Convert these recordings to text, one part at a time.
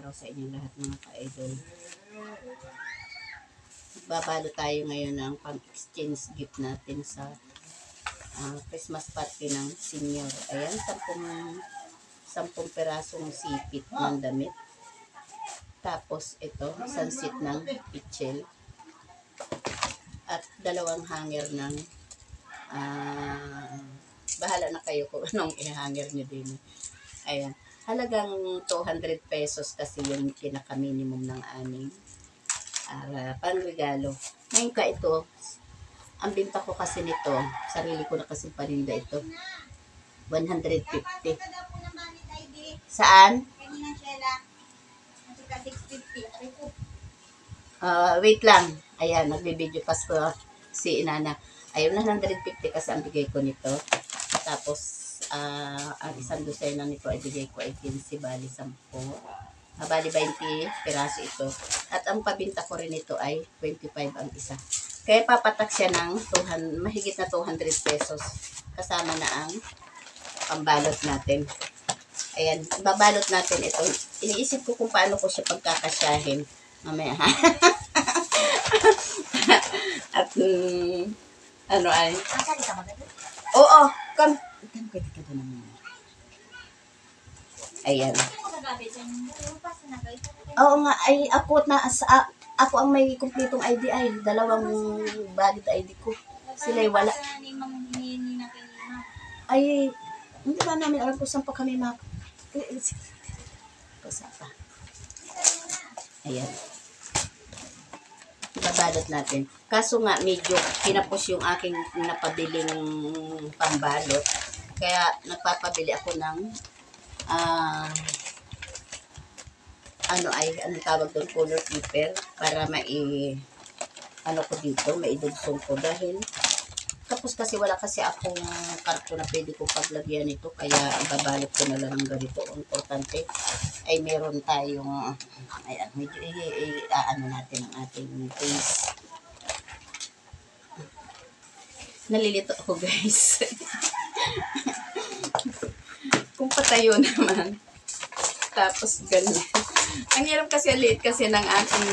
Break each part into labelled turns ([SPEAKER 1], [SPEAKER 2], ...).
[SPEAKER 1] araw sa inyong lahat mga ka-idol. Babalo tayo ngayon ng pang-exchange gift natin sa Christmas party ng senior. Ayan, 10 perasong sipit ng damit. Tapos ito, isang set ng pichel. At 2 hanger ng bahala na kayo kung anong i-hanger nyo din. Ayan. Halagang 200 pesos kasi yung pinaka-minimum ng aming panregalo. Ngayon ka ito, ang binta ko kasi nito, sarili ko na kasi paninda ito, 150. Saan? Wait lang. Ayan, nagbibideo pass ko si Inana. Ayun, 150 kasi ang bigay ko nito. Tapos, ang isang dosena nito ay bigay ko ay 15, bali 10. Bali 20 piraso ito. At ang pabinta ko rin ito ay 25 ang isa. Kaya papatak siya ng mahigit na 200 pesos. Kasama na ang pambalot natin. Ayan, babalot natin ito. Iniisip ko kung paano ko siya pagkakasyahin. Mamaya ha. At ano ay? Oo, come. Ayan. Oo nga, ay ako ang may kumpletong ID ay 2 valid ID ko. Sila'y wala. Ay, hindi ba namin alam kung saan pa kami kasapa. Ayan. Ibabalot natin. Kaso nga, medyo kinapos yung aking napabiling pambalot. Kaya, nagpapabili ako ng anong tawag doon, color paper para maidugsong ko dahil tapos kasi wala kasi akong karton na pwede ko paglagyan ito kaya ibabalot ko na lang ng ganito. Ang importante ay meron tayong ayan, medyo natin ang ating face. Nalilito ako guys. Kung patayo naman. Tapos ganun. Ang hirap kasi liit kasi ng ating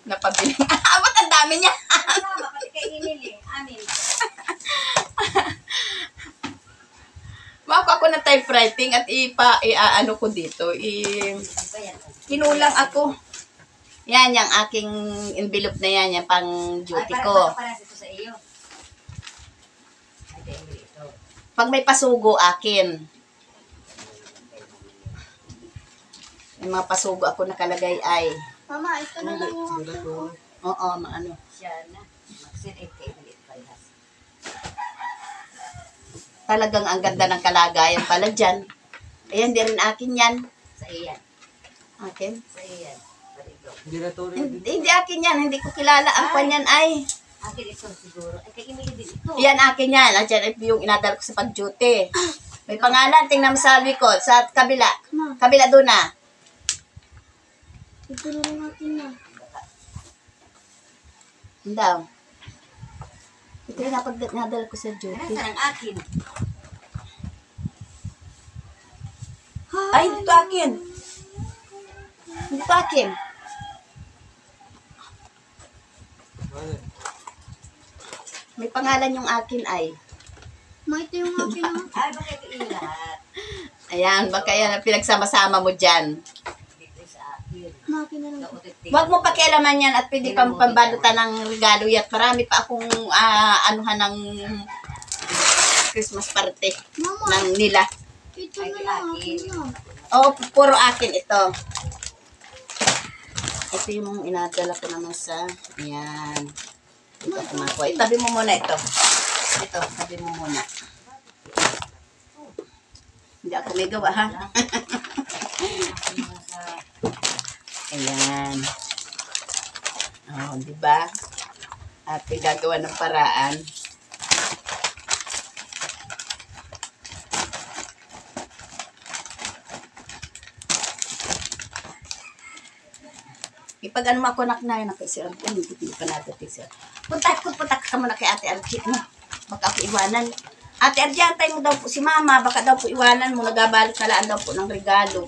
[SPEAKER 1] napabili. Ba't ang dami niya?
[SPEAKER 2] Pati kay Emily, amin.
[SPEAKER 1] Mako ako ng typewriting at ano ko dito. Kinulang ako. Yan, yung aking envelope na yan, yung pang duty ko.
[SPEAKER 2] Para sa iyo.
[SPEAKER 1] Pag may pasugo, akin. Yung mga pasugo ako nakalagay ay.
[SPEAKER 2] Mama, ito na lang yung akin ko.
[SPEAKER 1] Oo, maano.
[SPEAKER 2] Siya na.
[SPEAKER 1] Talagang ang ganda ng kalagayan pala dyan. Ayan, di rin akin yan.
[SPEAKER 2] Sa iyan.
[SPEAKER 1] Akin?
[SPEAKER 2] Sa iyan.
[SPEAKER 1] Hindi akin yan. Hindi ko kilala. Ang panyan ay.
[SPEAKER 2] Akin ito siguro. Ay, kay Emily din ito.
[SPEAKER 1] Yan, akin yan. At yan yung inadal ko sa pag-duty. May pangalan. Tingnan mo sa likod. Sa kabila. Kabila doon na.
[SPEAKER 2] Ito na lang natin na.
[SPEAKER 1] Daw. Ito yung nadal ko sa duty.
[SPEAKER 2] Saan ang akin?
[SPEAKER 1] Ay, dito akin. Dito akin. May pangalan yung akin ay.
[SPEAKER 2] Ma, ito yung akin na. Ay, bakit ito lahat?
[SPEAKER 1] Ayan, baka yan ang pinagsama-sama mo dyan.
[SPEAKER 2] Dito sa akin. Ma, akin na lang.
[SPEAKER 1] Huwag mo pakialaman yan at pwede pang pambalutan ng regalo yan. Marami pa akong anuhan ng Christmas party
[SPEAKER 2] Mama,
[SPEAKER 1] ng nila.
[SPEAKER 2] ito na lang akin na.
[SPEAKER 1] Oo, puro akin ito. Ito yung inadala ko naman sa, ayan. Ito kumakuha. Itabi mo muna ito. Ito, tabi mo muna. Hindi ako may gawa, ha? Ayan. Oh, diba? At gagawa ng paraan. Ipag ano ako naknayan ako si Archie. Hindi pa nadating siya. Punta ka muna kay Ate Archie. Baka ako iwanan. Ate Archie, antay mo daw po si Mama. Baka daw po iwanan mo. Nagabalik na laan daw po ng regalo.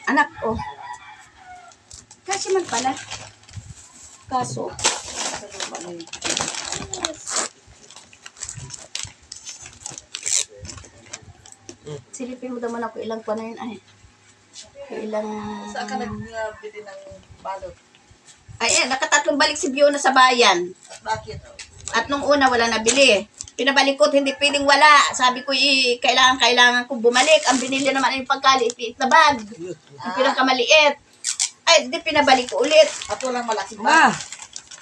[SPEAKER 1] Anak, oh. Kasi man pala. Kaso, silipin mo naman ako ilang pa na yun ay. Ilang...
[SPEAKER 3] Saan ka nagbili ng balot?
[SPEAKER 1] Ay, nakatatlong balik si Biona sa bayan.
[SPEAKER 3] Bakit?
[SPEAKER 1] At nung una, wala nabili. Pinabalik ko, hindi pwedeng wala. Sabi ko, kailangan kong bumalik. Ang binili naman ay yung pagkaliit na bag. Yung pinakamaliit. Ay, di pinabalik ko ulit.
[SPEAKER 3] At walang malaki ba?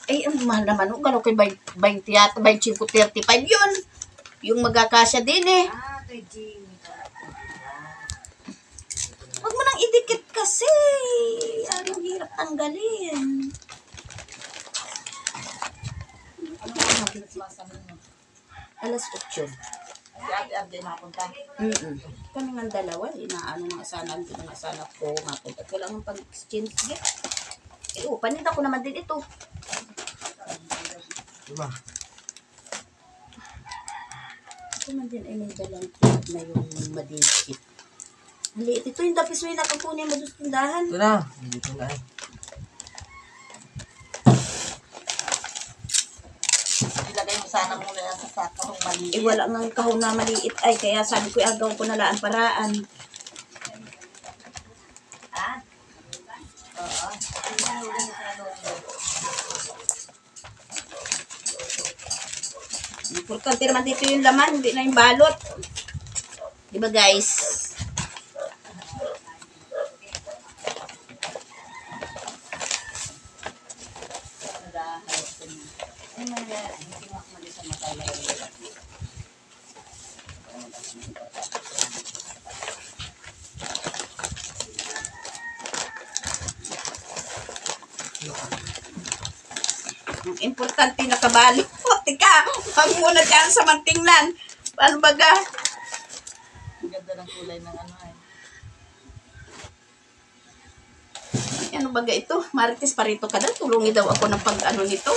[SPEAKER 1] Ay, ang mahal naman. Gano'n kay 20 yata, 25, 35 yun. Yung magkakasya din eh.
[SPEAKER 2] Kay Jimmy.
[SPEAKER 1] Huwag mo nang idikit kasi. Ang hirap tanggalin.
[SPEAKER 3] Ano ang Christmas sa mo?
[SPEAKER 1] Alas 8.
[SPEAKER 3] Si ate napunta.
[SPEAKER 1] Kami ng dalawa, inaano ng asanan ko mapunta. Wala nang pag-exchange gift. Paninda ko naman din ito.
[SPEAKER 4] Diba?
[SPEAKER 1] Ito man din ay may dalang cake na yung madikit. Ang liit ito, yung tapis mo yung nakakunin mo doon sa tindahan.
[SPEAKER 4] Ito na. Dito na eh.
[SPEAKER 3] Ilagay mo sana muna yan sa sakong maliit.
[SPEAKER 1] Wala nang kahon na maliit ay, kaya sabi ko, agaw ko na laan paraan.
[SPEAKER 3] Oo.
[SPEAKER 1] Importante naman dito yung laman, hindi na yung balot. Diba guys? Ang importante nakabali. Tika, huwag muna dyan sa mantingnan. Paano baga?
[SPEAKER 3] Ang ganda ng kulay ng ano eh.
[SPEAKER 1] Ano baga ito? Marites, parito ka daw. Tulungi daw ako ng pag-ano nito.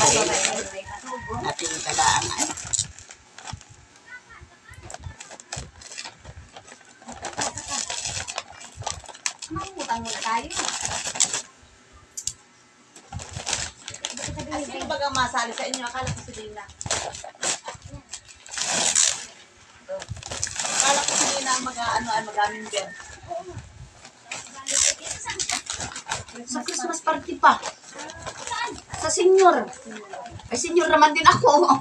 [SPEAKER 1] Ay, natin yung talaan ay.
[SPEAKER 2] Makikutang muna tayo.
[SPEAKER 3] At sino baga masali sa inyo? Akala ko si Dina. Akala ko si Dina ang mag-aming beer.
[SPEAKER 1] Sa Christmas party pa. Sa senior. Ay, senior naman din ako.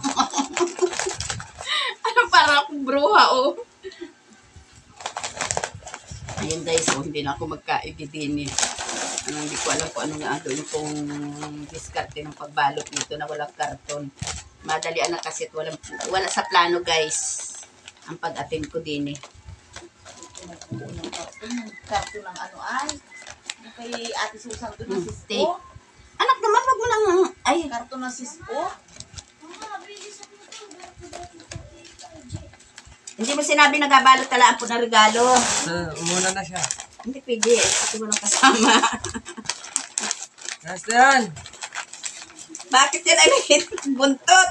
[SPEAKER 1] Ano, para akong bruha, oh. Ayun guys, oh, hindi na ako magkaibidin eh. Hindi ko alam kung ano nga itong diskarte ng pagbalot nito na walang karton. Madalian na kasi wala sa plano guys. Ang pag-attend ko din eh.
[SPEAKER 3] Yung karto ng ano ay. Yung kay Ate Susan doon ng
[SPEAKER 1] Steak.
[SPEAKER 3] Cisco.
[SPEAKER 1] Anak naman, wag mo nang... Ay,
[SPEAKER 3] Karto ng Cisco.
[SPEAKER 1] hindi mo sinabi nagabalot talaan po ng regalo.
[SPEAKER 4] Umuna na siya.
[SPEAKER 1] Hindi pwede eh, kasi walang kasama.
[SPEAKER 4] Nasta yan.
[SPEAKER 1] Bakit yan ay may buntot?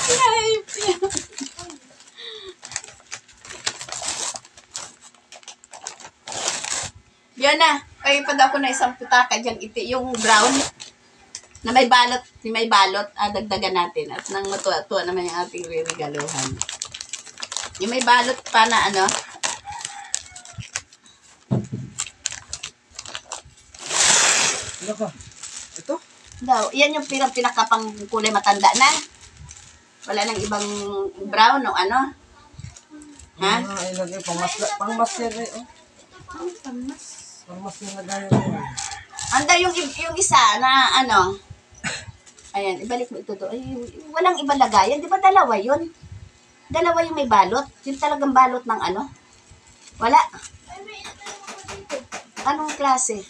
[SPEAKER 1] Ay, yan na. Ay, pa daw ko na isang putaka dyan. Yung brown na may balot. Yung may balot, dagdagan natin. At nang matuwa-tuwa naman yung ating regaluhan. Yung may balot pa na ano.
[SPEAKER 4] Ano ka? Ito?
[SPEAKER 1] Daw, yan yung pinakapang kulay matanda na. Wala nang ibang brown o ano. Ha?
[SPEAKER 4] Ilagay pangmas yan eh.
[SPEAKER 1] Ang pamas.
[SPEAKER 4] Pangmas yung lagayan yan.
[SPEAKER 1] Anda yung isa na ano. Ayan, ibalik mo ito doon. Ay, walang ibang lagayan. Di ba dalawa yun? Dalawa yung may balot. Yung talagang balot ng ano. Wala. Anong klase?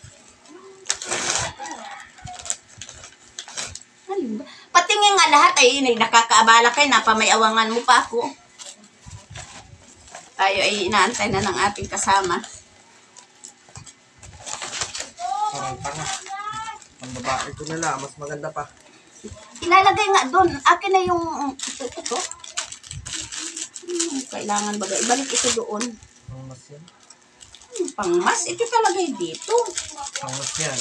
[SPEAKER 1] Ano ba? Patingin nga lahat ay nakakaabala kayo. Napamayawangan mo pa ako. Tayo ay inaantay na ng ating kasama.
[SPEAKER 4] Parang tanga. Ang babae ko nila, mas maganda pa.
[SPEAKER 1] Ilalagay nga doon. Akin na yung ito. Kailangan baga. Ibalik ito doon.
[SPEAKER 4] Pangmas yan.
[SPEAKER 1] Pangmas, ito talaga dito.
[SPEAKER 4] Pangos yan.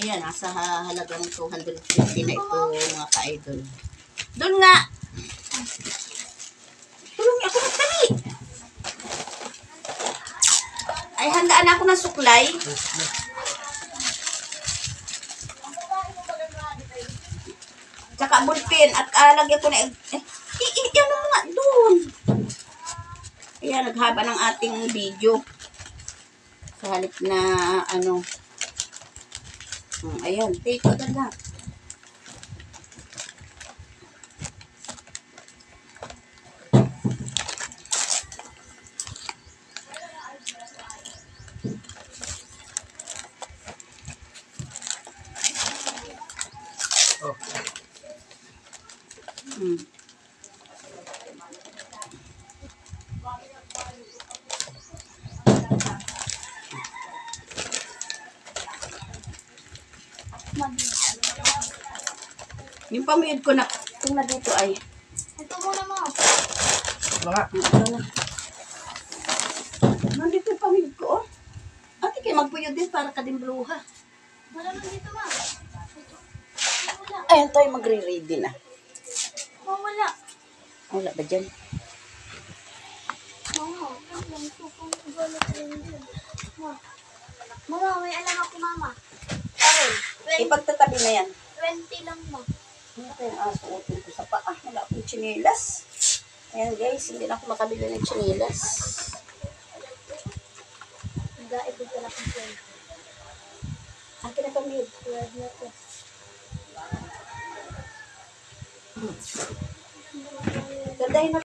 [SPEAKER 1] Ayan, nasa halagang 250 na ito mga ka-idol. Doon nga! Tulong niyo ako magtali! Ay, handaan ako ng suklay. Tsaka bulpin at lagyan ko na ano mo nga doon. Ayan, naghaba ng ating video. Sa halip na ano. Ayan, take ko na.
[SPEAKER 4] Oh.
[SPEAKER 1] Yung pamiyod ko na, kung na dito ay,
[SPEAKER 2] Ito muna mo.
[SPEAKER 4] Mga.
[SPEAKER 1] nandito yung pamiyod ko, oh. Ate kayo magpuyod din para ka din bluha.
[SPEAKER 2] Wala na dito, ma. Wala.
[SPEAKER 1] Ayan tayo magre-ready na.
[SPEAKER 2] Ma, wala.
[SPEAKER 1] Wala ba dyan?
[SPEAKER 2] Mama, lang ito kung galat rin din. Ma. Mama, may alam ako, mama. Parol.
[SPEAKER 1] Ipagtatabi na yan.
[SPEAKER 2] 20 lang, ma.
[SPEAKER 1] Ano kayong asuotin ko sa paa? Wala akong tsinelas. Ayan guys, hindi na ako makabili ng tsinelas.
[SPEAKER 2] Dahil ito pala kong 20.
[SPEAKER 1] Akin na pamiyod.
[SPEAKER 2] Wala na ito.